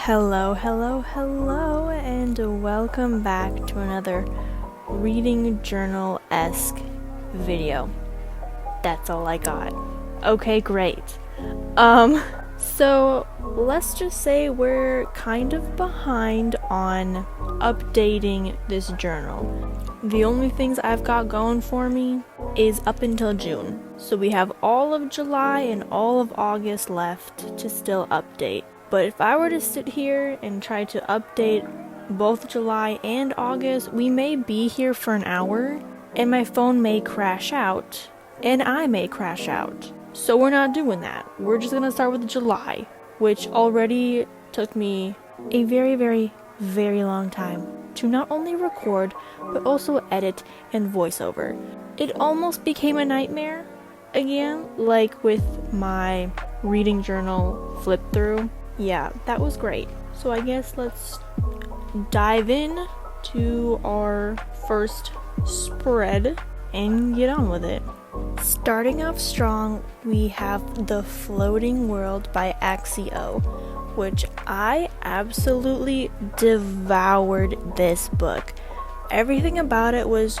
Hello, and welcome back to another reading journal-esque video. That's all I got. Okay, great. So let's just say we're kind of behind on updating this journal. The only things I've got going for me is up until June. So we have all of July and all of August left to still update. But if I were to sit here and try to update both July and August, we may be here for an hour, and my phone may crash out, and I may crash out. So we're not doing that. We're just gonna start with July, which already took me a very long time to not only record, but also edit and voiceover. It almost became a nightmare again, like with my reading journal flip through. Yeah, that was great. So I guess let's dive in to our first spread and get on with it. Starting off strong, we have The Floating World by Axio, which I absolutely devoured this book. Everything about it was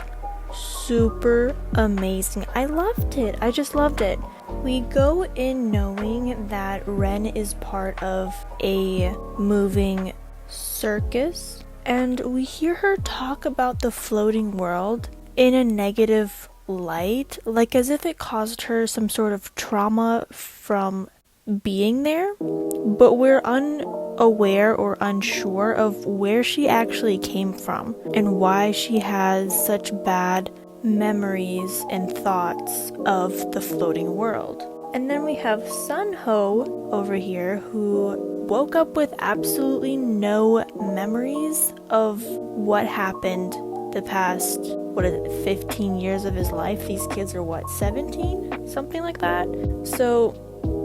super amazing. I loved it. I just loved it. We go in knowing that Ren is part of a moving circus, and we hear her talk about the floating world in a negative light, like as if it caused her some sort of trauma from being there, but we're unaware or unsure of where she actually came from and why she has such bad memories and thoughts of the floating world. And then we have Sunho over here, who woke up with absolutely no memories of what happened the past 15 years of his life. These kids are 17, something like that. So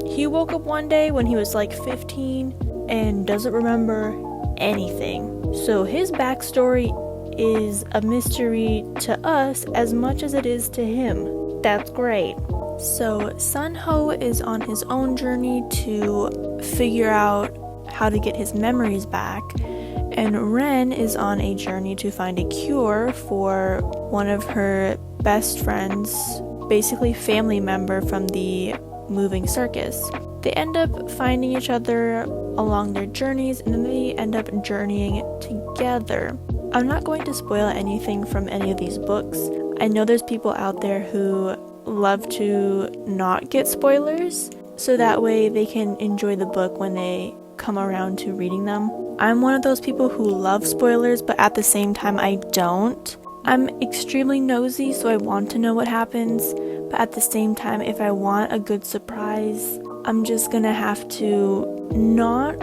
he woke up one day when he was like 15 and doesn't remember anything. So his backstory is a mystery to us as much as it is to him. That's great. So Sunho is on his own journey to figure out how to get his memories back, and Ren is on a journey to find a cure for one of her best friends, basically family member from the moving circus. They end up finding each other along their journeys, and then they end up journeying together. I'm not going to spoil anything from any of these books. I know there's people out there who love to not get spoilers, so that way they can enjoy the book when they come around to reading them. I'm one of those people who love spoilers, but at the same time I don't. I'm extremely nosy, so I want to know what happens, but at the same time, if I want a good surprise, I'm just gonna have to not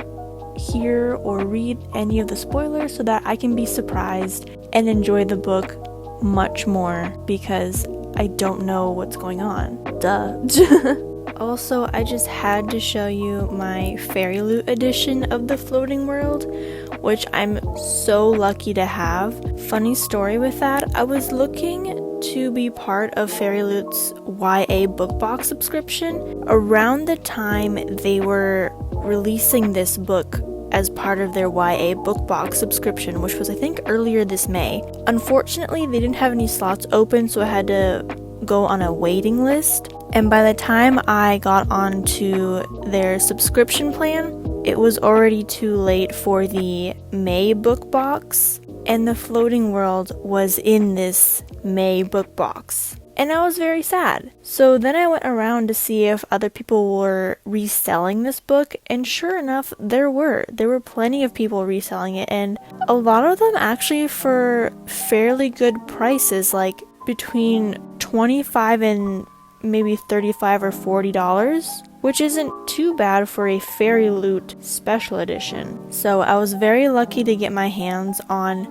hear or read any of the spoilers so that I can be surprised and enjoy the book much more, because I don't know what's going on. Duh. Also, I just had to show you my Fairy Loot edition of The Floating World, which I'm so lucky to have. Funny story with that, I was looking to be part of Fairy Loot's YA book box subscription around the time they were releasing this book as part of their YA book box subscription, which was I think earlier this May. Unfortunately, they didn't have any slots open, so I had to go on a waiting list. And by the time I got onto their subscription plan, it was already too late for the May book box, and The Floating World was in this May book box. And I was very sad. So then I went around to see if other people were reselling this book, and sure enough, there were plenty of people reselling it, and a lot of them actually for fairly good prices, like between $25 and maybe $35 or $40, which isn't too bad for a Fairy Loot special edition. So I was very lucky to get my hands on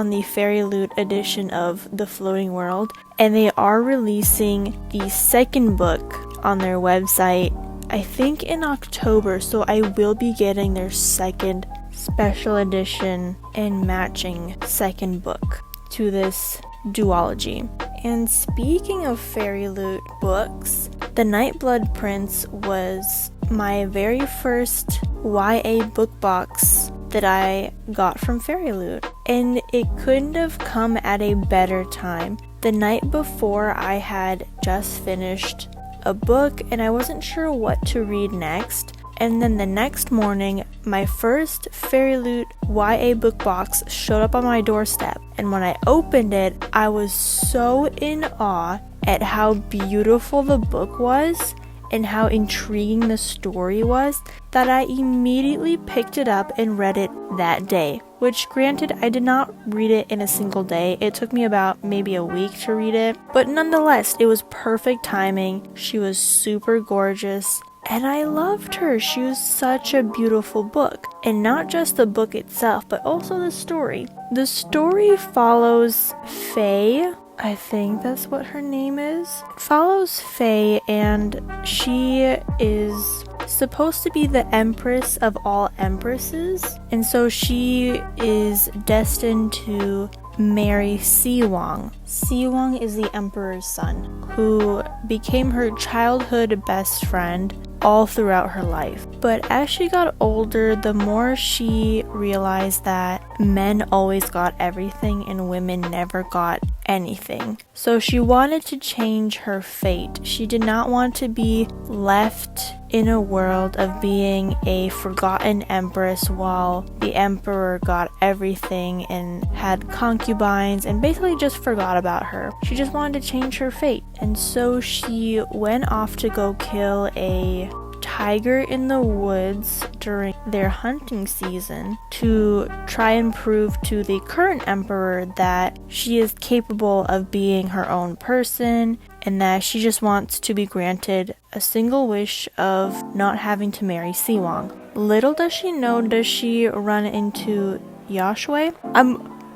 the Fairy Loot edition of The Floating World, and they are releasing the second book on their website, I think in October, so I will be getting their second special edition and matching second book to this duology. And speaking of Fairy Loot books, The Nightblood Prince was my very first YA book box that I got from Fairy Loot, and it couldn't have come at a better time. The night before, I had just finished a book and I wasn't sure what to read next. And then the next morning, my first Fairy Loot YA book box showed up on my doorstep. And when I opened it, I was so in awe at how beautiful the book was and how intriguing the story was that I immediately picked it up and read it that day. Which, granted, I did not read it in a single day. It took me about maybe a week to read it. But nonetheless, it was perfect timing. She was super gorgeous. And I loved her. She was such a beautiful book. And not just the book itself, but also the story. The story follows Faye. I think that's what her name is. It follows Faye, and she is supposed to be the empress of all empresses. And so she is destined to marry Siwang. Siwang is the emperor's son, who became her childhood best friend all throughout her life. But as she got older, the more she realized that men always got everything and women never got anything. So she wanted to change her fate. She did not want to be left in a world of being a forgotten empress while the emperor got everything and had concubines and basically just forgot about her. She just wanted to change her fate. And so she went off to go kill a tiger in the woods during their hunting season to try and prove to the current emperor that she is capable of being her own person and that she just wants to be granted a single wish of not having to marry Siwang. Little does she know, does she run into Yashue?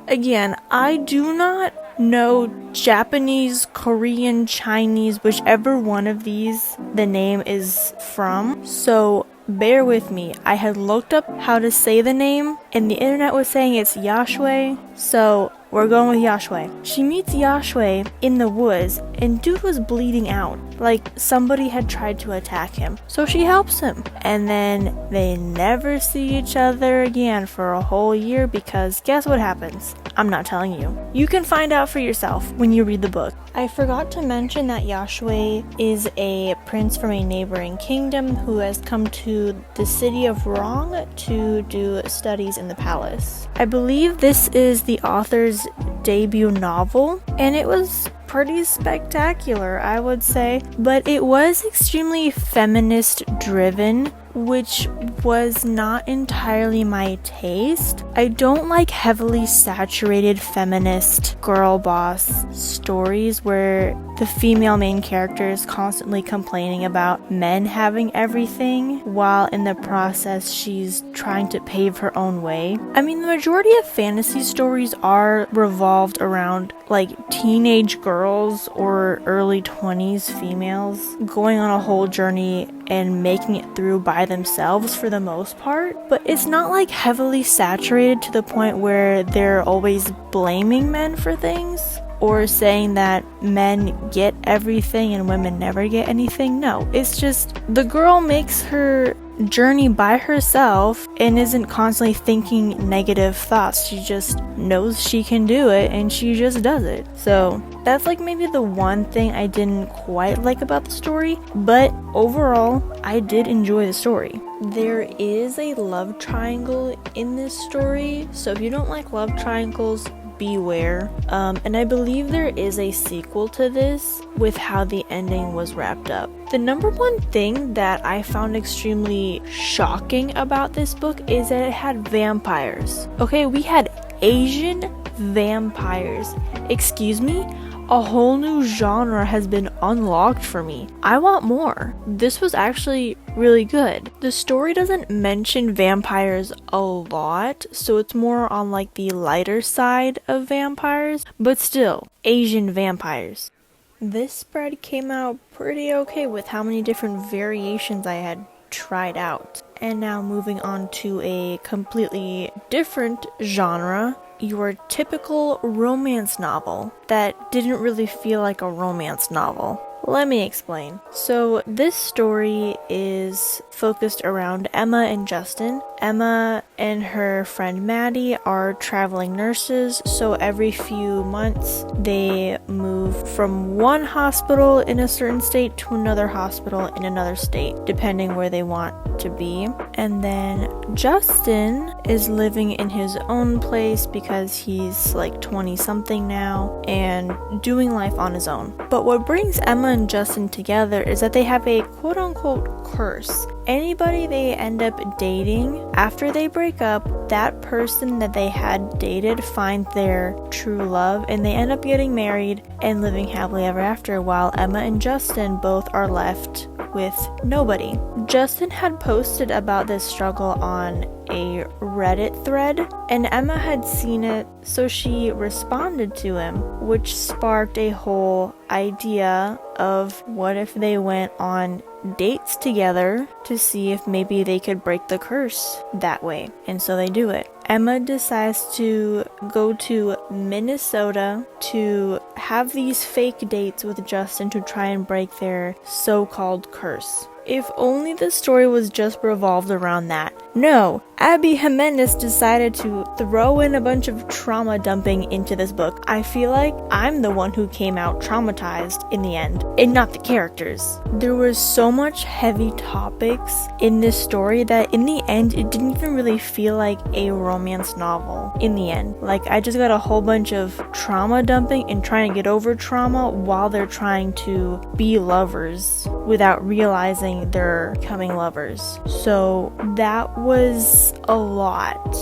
Again, I do not know Japanese, Korean, Chinese, whichever one of these the name is from, so bear with me. I had looked up how to say the name and the internet was saying it's Yashue, so we're going with Yashue. She meets Yashue in the woods and dude was bleeding out, like somebody had tried to attack him. So she helps him, and then they never see each other again for a whole year because guess what happens? I'm not telling you. You can find out for yourself when you read the book. I forgot to mention that Yashue is a prince from a neighboring kingdom who has come to the city of Rong to do studies in the palace. I believe this is the author's debut novel, and it was pretty spectacular, I would say, but it was extremely feminist driven, which was not entirely my taste. I don't like heavily saturated feminist girl boss stories where the female main character is constantly complaining about men having everything while in the process she's trying to pave her own way. I mean, the majority of fantasy stories are revolved around like teenage girls or early 20s females going on a whole journey and making it through by themselves for the most part, but it's not like heavily saturated to the point where they're always blaming men for things or saying that men get everything and women never get anything. No, it's just the girl makes her journey by herself and isn't constantly thinking negative thoughts. She just knows she can do it and she just does it. So that's like maybe the one thing I didn't quite like about the story, but overall I did enjoy the story. There is a love triangle in this story, so if you don't like love triangles, beware. And I believe there is a sequel to this with how the ending was wrapped up. The number one thing that I found extremely shocking about this book is that it had vampires. Okay, we had Asian vampires. Excuse me? A whole new genre has been unlocked for me. I want more. This was actually really good. The story doesn't mention vampires a lot, so it's more on like the lighter side of vampires, but still, Asian vampires. This spread came out pretty okay with how many different variations I had tried out. And now moving on to a completely different genre, your typical romance novel that didn't really feel like a romance novel. Let me explain. So this story is focused around Emma and Justin. Emma and her friend Maddie are traveling nurses, so every few months they move from one hospital in a certain state to another hospital in another state, depending where they want to be. And then Justin is living in his own place because he's like 20 something now and doing life on his own. But what brings Emma and Justin together is that they have a quote unquote curse. Anybody they end up dating after they break up, that person that they had dated finds their true love and they end up getting married and living happily ever after, while Emma and Justin both are left with nobody. Justin had posted about this struggle on a Reddit thread, and Emma had seen it, so she responded to him, which sparked a whole idea of what if they went on dates together to see if maybe they could break the curse that way. And so they do it. Emma decides to go to Minnesota to have these fake dates with Justin to try and break their so-called curse. If only the story was just revolved around that. No, Abby Jimenez decided to throw in a bunch of trauma dumping into this book. I feel like I'm the one who came out traumatized in the end, and not the characters. There was so much heavy topics in this story that in the end, it didn't even really feel like a romance novel in the end. Like, I just got a whole bunch of trauma dumping and trying to get over trauma while they're trying to be lovers without realizing they're becoming lovers. So that was a lot.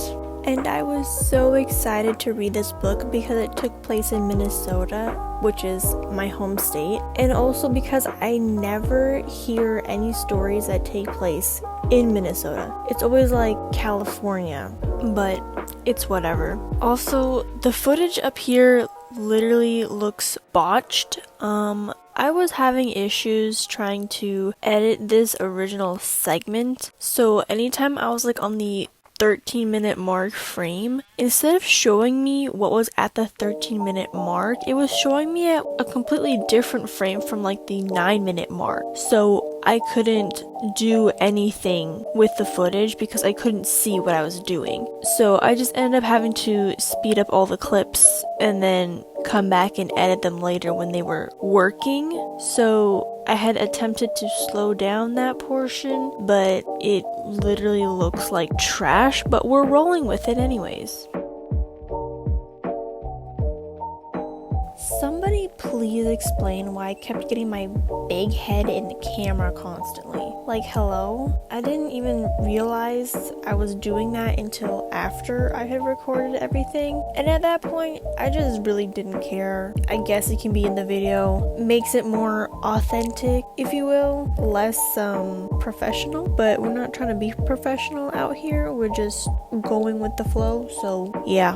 And I was so excited to read this book because it took place in Minnesota, which is my home state, and also because I never hear any stories that take place in Minnesota. It's always like California, but it's whatever. Also, the footage up here literally looks botched. I was having issues trying to edit this original segment, so anytime I was like on the 13-minute mark frame, instead of showing me what was at the 13-minute mark, it was showing me at a completely different frame from like the 9-minute mark. So I couldn't do anything with the footage because I couldn't see what I was doing. So I just ended up having to speed up all the clips and then come back and edit them later when they were working. So I had attempted to slow down that portion, but it literally looks like trash, but we're rolling with it anyways. Somebody please explain why I kept getting my big head in the camera constantly. Like, hello? I didn't even realize I was doing that until after I had recorded everything. And at that point, I just really didn't care. I guess it can be in the video. Makes it more authentic, if you will. Less, professional. But we're not trying to be professional out here. We're just going with the flow. So, yeah.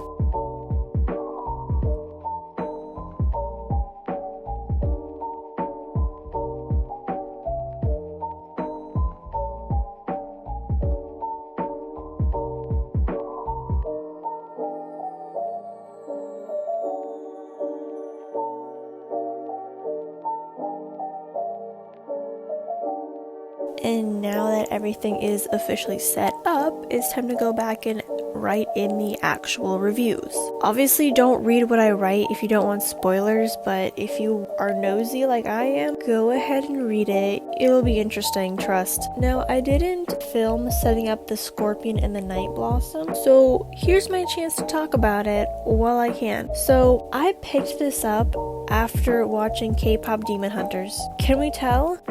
And now that everything is officially set up, it's time to go back and write in the actual reviews. Obviously, don't read what I write if you don't want spoilers, but if you are nosy like I am, go ahead and read it. It'll be interesting, trust. Now, I didn't film setting up the scorpion and the night blossom, so here's my chance to talk about it while I can. So, I picked this up after watching K-pop Demon Hunters. Can we tell?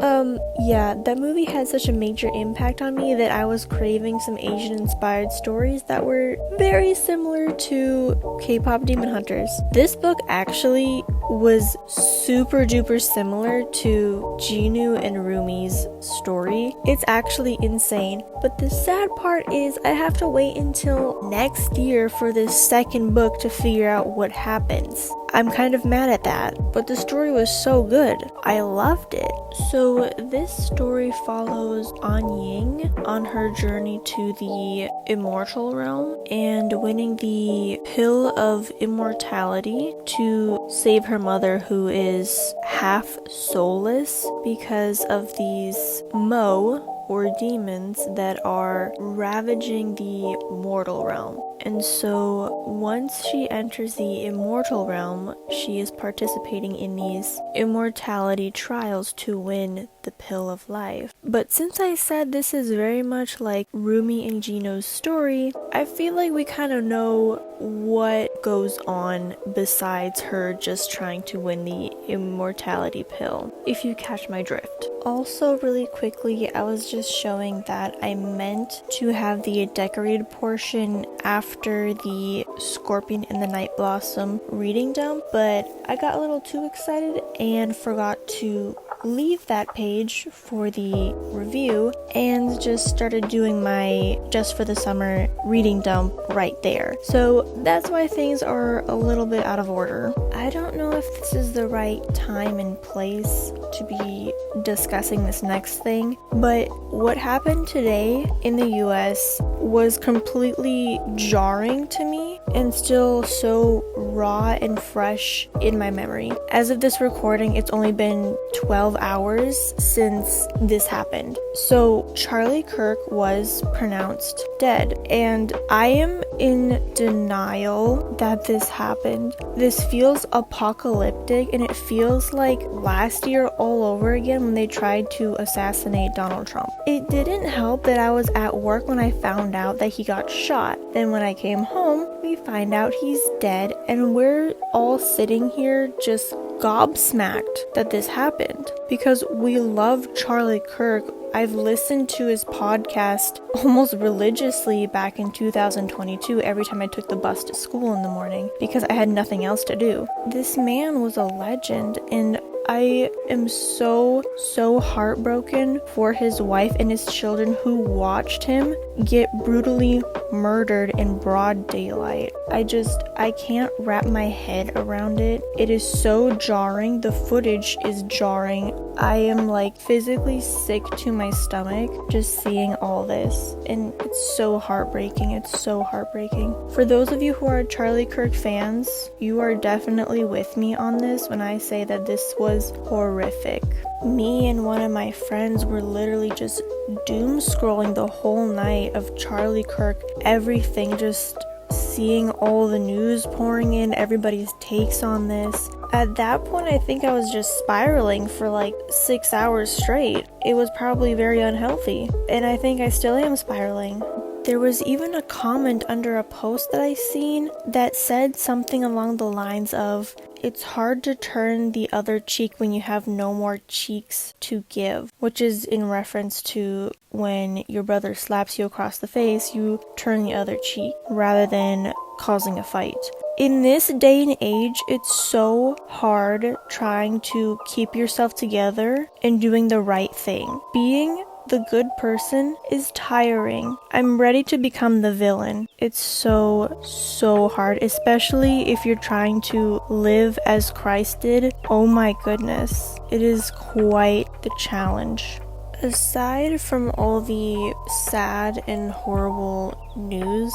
Yeah, that movie had such a major impact on me that I was craving some Asian-inspired stories that were very similar to K-pop Demon Hunters. This book actually was super duper similar to Jinu and Rumi's story. It's actually insane. But the sad part is I have to wait until next year for this second book to figure out what happens. I'm kind of mad at that, but the story was so good. I loved it. So this story follows An Ying on her journey to the immortal realm and winning the pill of immortality to save her mother, who is half soulless because of these Mo, or demons that are ravaging the mortal realm. And so once she enters the immortal realm, she is participating in these immortality trials to win the pill of life. But since I said this is very much like Rumi and Gino's story, I feel like we kind of know what goes on besides her just trying to win the immortality pill, if you catch my drift. Also, really quickly, I was just showing that I meant to have the decorated portion after the Scorpion and the Night Blossom reading dump, but I got a little too excited and forgot to leave that page for the review and just started doing my just for the summer reading dump right there. So that's why things are a little bit out of order. I don't know if this is the right time and place to be discussing this next thing, but what happened today in the US was completely jarring to me and still so raw and fresh in my memory. As of this recording, it's only been 12 hours since this happened. So Charlie Kirk was pronounced dead, and I am in denial that this happened. This feels apocalyptic, and it feels like last year all over again when they tried to assassinate Donald Trump. It didn't help that I was at work when I found out that he got shot. Then when I came home, we find out he's dead, and we're all sitting here just gobsmacked that this happened because we love Charlie Kirk. I've listened to his podcast almost religiously back in 2022 every time I took the bus to school in the morning because I had nothing else to do. This man was a legend, and I am so heartbroken for his wife and his children who watched him get brutally murdered in broad daylight. I can't wrap my head around it. It is so jarring. The footage is jarring. I am like physically sick to my stomach just seeing all this, and it's so heartbreaking. It's so heartbreaking. For those of you who are Charlie Kirk fans, you are definitely with me on this when I say that this was horrific. Me and one of my friends were literally just doom scrolling the whole night of Charlie Kirk, everything, just seeing all the news pouring in, everybody's takes on this. At that point, I think I was just spiraling for like 6 hours straight. It was probably very unhealthy, and I think I still am spiraling. There was even a comment under a post that I seen that said something along the lines of, "It's hard to turn the other cheek when you have no more cheeks to give," which is in reference to when your brother slaps you across the face, you turn the other cheek rather than causing a fight. In this day and age, it's so hard trying to keep yourself together and doing the right thing. Being the good person is tiring. I'm ready to become the villain. It's so hard, especially if you're trying to live as Christ did. Oh my goodness. It is quite the challenge. Aside from all the sad and horrible news,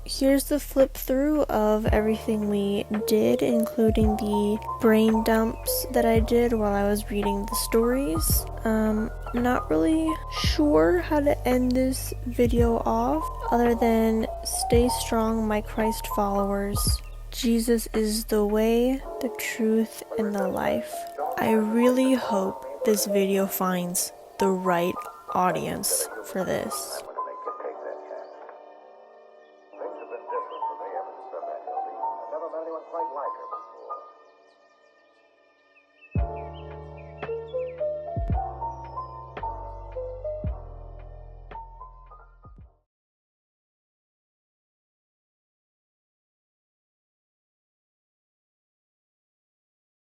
here's the flip through of everything we did, including the brain dumps that I did while I was reading the stories. I'm not really sure how to end this video off other than stay strong, my Christ followers. Jesus is the way, the truth, and the life. I really hope this video finds the right audience for this. Things have been different for me ever since I met Hildy. I've never met anyone quite like her before.